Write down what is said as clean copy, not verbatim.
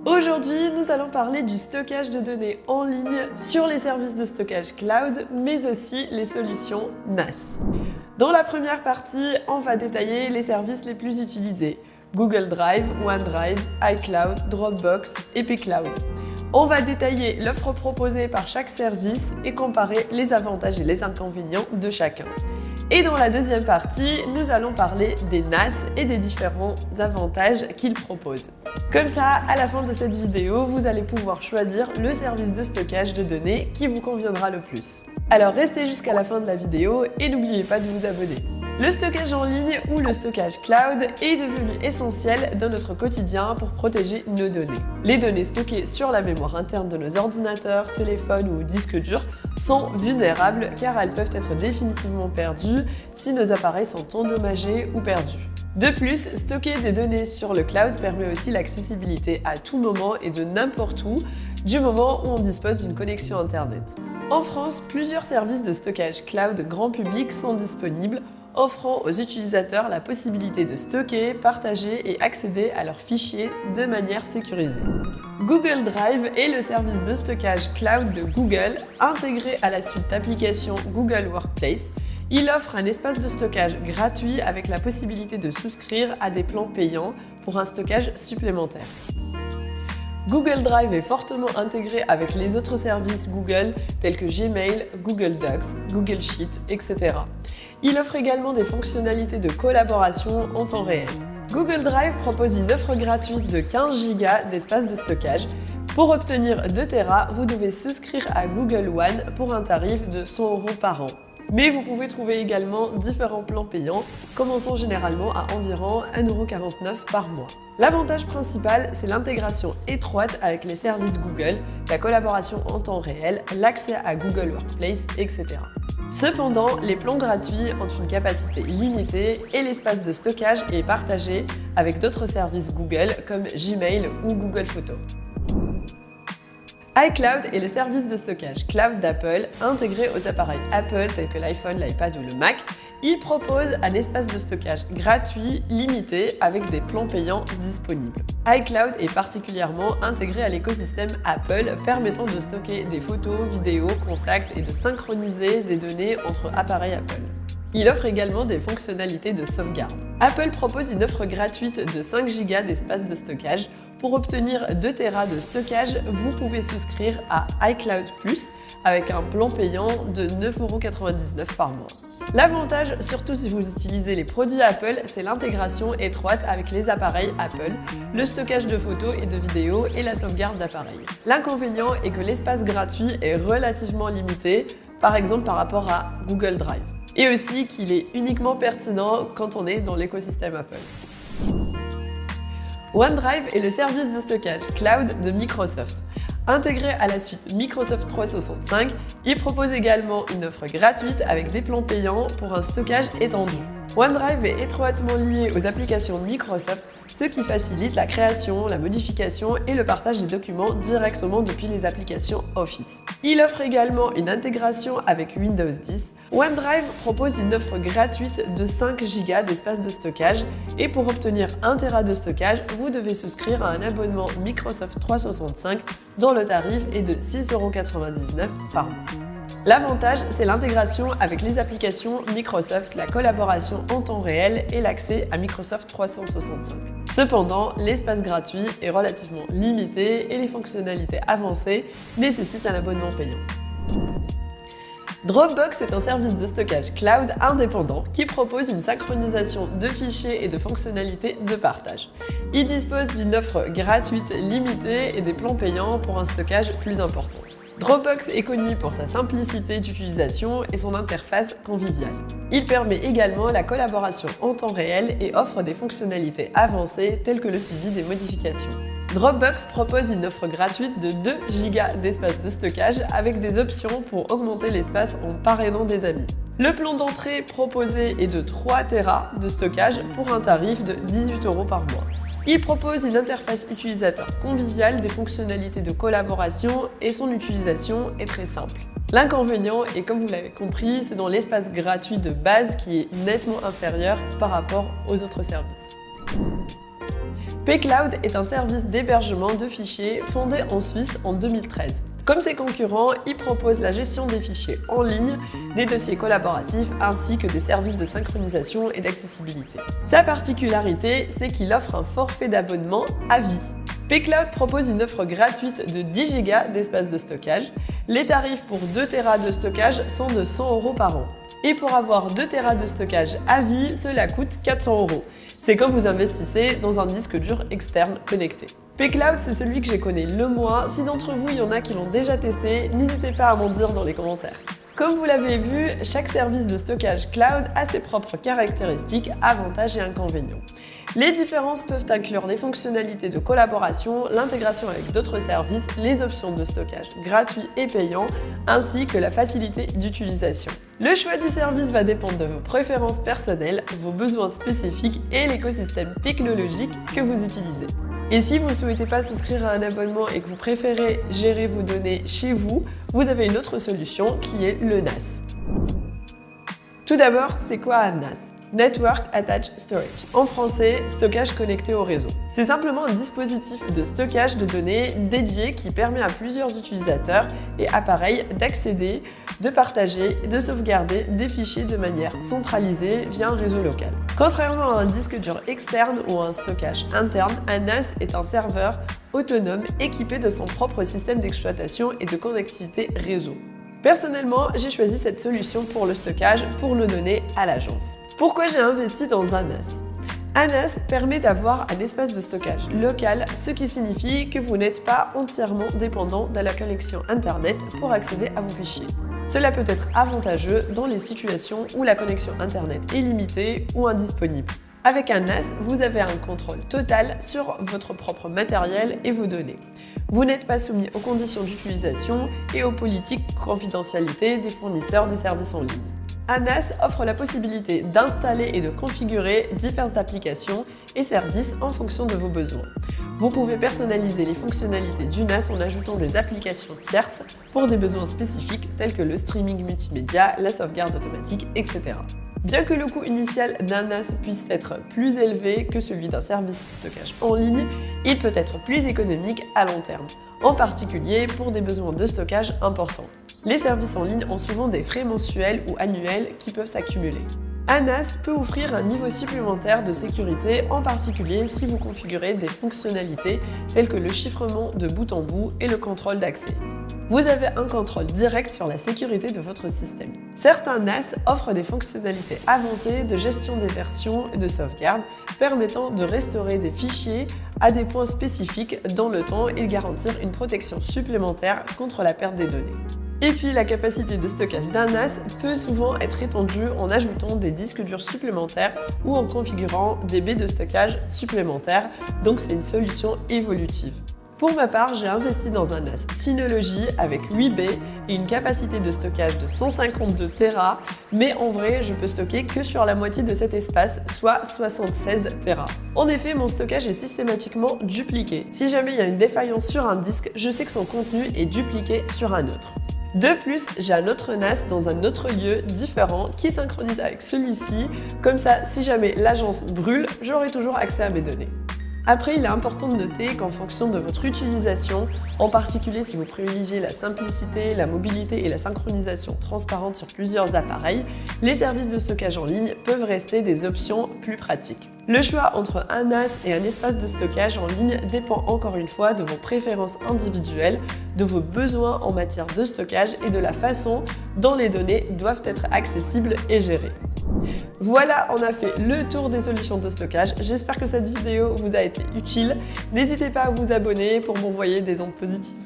Aujourd'hui, nous allons parler du stockage de données en ligne sur les services de stockage cloud, mais aussi les solutions NAS. Dans la première partie, on va détailler les services les plus utilisés: Google Drive, OneDrive, iCloud, Dropbox, Epic Cloud. On va détailler l'offre proposée par chaque service et comparer les avantages et les inconvénients de chacun. Et dans la deuxième partie, nous allons parler des NAS et des différents avantages qu'ils proposent. Comme ça, à la fin de cette vidéo, vous allez pouvoir choisir le service de stockage de données qui vous conviendra le plus. Alors restez jusqu'à la fin de la vidéo et n'oubliez pas de vous abonner. Le stockage en ligne ou le stockage cloud est devenu essentiel dans notre quotidien pour protéger nos données. Les données stockées sur la mémoire interne de nos ordinateurs, téléphones ou disques durs sont vulnérables car elles peuvent être définitivement perdues si nos appareils sont endommagés ou perdus. De plus, stocker des données sur le cloud permet aussi l'accessibilité à tout moment et de n'importe où, du moment où on dispose d'une connexion Internet. En France, plusieurs services de stockage cloud grand public sont disponibles, offrant aux utilisateurs la possibilité de stocker, partager et accéder à leurs fichiers de manière sécurisée. Google Drive est le service de stockage cloud de Google, intégré à la suite d'applications Google Workspace. Il offre un espace de stockage gratuit avec la possibilité de souscrire à des plans payants pour un stockage supplémentaire. Google Drive est fortement intégré avec les autres services Google tels que Gmail, Google Docs, Google Sheets, etc. Il offre également des fonctionnalités de collaboration en temps réel. Google Drive propose une offre gratuite de 15 Go d'espace de stockage. Pour obtenir 2 Tera, vous devez souscrire à Google One pour un tarif de 100 € par an. Mais vous pouvez trouver également différents plans payants, commençant généralement à environ 1,49 € par mois. L'avantage principal, c'est l'intégration étroite avec les services Google, la collaboration en temps réel, l'accès à Google Workspace, etc. Cependant, les plans gratuits ont une capacité limitée et l'espace de stockage est partagé avec d'autres services Google comme Gmail ou Google Photos. iCloud est le service de stockage cloud d'Apple intégré aux appareils Apple tels que l'iPhone, l'iPad ou le Mac. Il propose un espace de stockage gratuit limité avec des plans payants disponibles. iCloud est particulièrement intégré à l'écosystème Apple, permettant de stocker des photos, vidéos, contacts et de synchroniser des données entre appareils Apple. Il offre également des fonctionnalités de sauvegarde. Apple propose une offre gratuite de 5 Go d'espace de stockage. Pour obtenir 2 Tera de stockage, vous pouvez souscrire à iCloud Plus avec un plan payant de 9,99 € par mois. L'avantage, surtout si vous utilisez les produits Apple, c'est l'intégration étroite avec les appareils Apple, le stockage de photos et de vidéos et la sauvegarde d'appareils. L'inconvénient est que l'espace gratuit est relativement limité, par exemple par rapport à Google Drive. Et aussi qu'il est uniquement pertinent quand on est dans l'écosystème Apple. OneDrive est le service de stockage cloud de Microsoft. Intégré à la suite Microsoft 365, il propose également une offre gratuite avec des plans payants pour un stockage étendu. OneDrive est étroitement lié aux applications de Microsoft, ce qui facilite la création, la modification et le partage des documents directement depuis les applications Office. Il offre également une intégration avec Windows 10. OneDrive propose une offre gratuite de 5 Go d'espace de stockage et pour obtenir 1 Tera de stockage, vous devez souscrire à un abonnement Microsoft 365 dont le tarif est de 6,99 € par mois. L'avantage, c'est l'intégration avec les applications Microsoft, la collaboration en temps réel et l'accès à Microsoft 365. Cependant, l'espace gratuit est relativement limité et les fonctionnalités avancées nécessitent un abonnement payant. Dropbox est un service de stockage cloud indépendant qui propose une synchronisation de fichiers et de fonctionnalités de partage. Il dispose d'une offre gratuite limitée et des plans payants pour un stockage plus important. Dropbox est connu pour sa simplicité d'utilisation et son interface conviviale. Il permet également la collaboration en temps réel et offre des fonctionnalités avancées telles que le suivi des modifications. Dropbox propose une offre gratuite de 2 Go d'espace de stockage avec des options pour augmenter l'espace en parrainant des amis. Le plan d'entrée proposé est de 3 Tera de stockage pour un tarif de 18 € par mois. Il propose une interface utilisateur conviviale, des fonctionnalités de collaboration et son utilisation est très simple. L'inconvénient, et comme vous l'avez compris, c'est dans l'espace gratuit de base qui est nettement inférieur par rapport aux autres services. pCloud est un service d'hébergement de fichiers fondé en Suisse en 2013. Comme ses concurrents, il propose la gestion des fichiers en ligne, des dossiers collaboratifs ainsi que des services de synchronisation et d'accessibilité. Sa particularité, c'est qu'il offre un forfait d'abonnement à vie. pCloud propose une offre gratuite de 10 Go d'espace de stockage. Les tarifs pour 2 Tera de stockage sont de 100 € par an. Et pour avoir 2 Tera de stockage à vie, cela coûte 400 €. C'est comme vous investissez dans un disque dur externe connecté. pCloud, c'est celui que j'ai connais le moins. Si d'entre vous, il y en a qui l'ont déjà testé, n'hésitez pas à m'en dire dans les commentaires. Comme vous l'avez vu, chaque service de stockage cloud a ses propres caractéristiques, avantages et inconvénients. Les différences peuvent inclure les fonctionnalités de collaboration, l'intégration avec d'autres services, les options de stockage gratuits et payants, ainsi que la facilité d'utilisation. Le choix du service va dépendre de vos préférences personnelles, vos besoins spécifiques et l'écosystème technologique que vous utilisez. Et si vous ne souhaitez pas souscrire à un abonnement et que vous préférez gérer vos données chez vous, vous avez une autre solution qui est le NAS. Tout d'abord, c'est quoi un NAS ? Network Attached Storage. En français, stockage connecté au réseau. C'est simplement un dispositif de stockage de données dédié qui permet à plusieurs utilisateurs et appareils d'accéder, de partager et de sauvegarder des fichiers de manière centralisée via un réseau local. Contrairement à un disque dur externe ou à un stockage interne, un NAS est un serveur autonome équipé de son propre système d'exploitation et de connectivité réseau. Personnellement, j'ai choisi cette solution pour le stockage pour le donner à l'agence. Pourquoi j'ai investi dans un NAS ? Un NAS permet d'avoir un espace de stockage local, ce qui signifie que vous n'êtes pas entièrement dépendant de la connexion Internet pour accéder à vos fichiers. Cela peut être avantageux dans les situations où la connexion Internet est limitée ou indisponible. Avec un NAS, vous avez un contrôle total sur votre propre matériel et vos données. Vous n'êtes pas soumis aux conditions d'utilisation et aux politiques de confidentialité des fournisseurs des services en ligne. Un NAS offre la possibilité d'installer et de configurer diverses applications et services en fonction de vos besoins. Vous pouvez personnaliser les fonctionnalités du NAS en ajoutant des applications tierces pour des besoins spécifiques tels que le streaming multimédia, la sauvegarde automatique, etc. Bien que le coût initial d'un NAS puisse être plus élevé que celui d'un service de stockage en ligne, il peut être plus économique à long terme, en particulier pour des besoins de stockage importants. Les services en ligne ont souvent des frais mensuels ou annuels qui peuvent s'accumuler. Un NAS peut offrir un niveau supplémentaire de sécurité, en particulier si vous configurez des fonctionnalités telles que le chiffrement de bout en bout et le contrôle d'accès. Vous avez un contrôle direct sur la sécurité de votre système. Certains NAS offrent des fonctionnalités avancées de gestion des versions et de sauvegarde, permettant de restaurer des fichiers à des points spécifiques dans le temps et garantir une protection supplémentaire contre la perte des données. Et puis la capacité de stockage d'un NAS peut souvent être étendue en ajoutant des disques durs supplémentaires ou en configurant des baies de stockage supplémentaires, donc c'est une solution évolutive. Pour ma part, j'ai investi dans un NAS Synology avec 8 baies et une capacité de stockage de 152 Tera, mais en vrai, je peux stocker que sur la moitié de cet espace, soit 76 Tera. En effet, mon stockage est systématiquement dupliqué. Si jamais il y a une défaillance sur un disque, je sais que son contenu est dupliqué sur un autre. De plus, j'ai un autre NAS dans un autre lieu différent qui synchronise avec celui-ci, comme ça, si jamais l'agence brûle, j'aurai toujours accès à mes données. Après, il est important de noter qu'en fonction de votre utilisation, en particulier si vous privilégiez la simplicité, la mobilité et la synchronisation transparente sur plusieurs appareils, les services de stockage en ligne peuvent rester des options plus pratiques. Le choix entre un NAS et un espace de stockage en ligne dépend encore une fois de vos préférences individuelles, de vos besoins en matière de stockage et de la façon dont les données doivent être accessibles et gérées. Voilà, on a fait le tour des solutions de stockage. J'espère que cette vidéo vous a été utile. N'hésitez pas à vous abonner pour m'envoyer des ondes positives.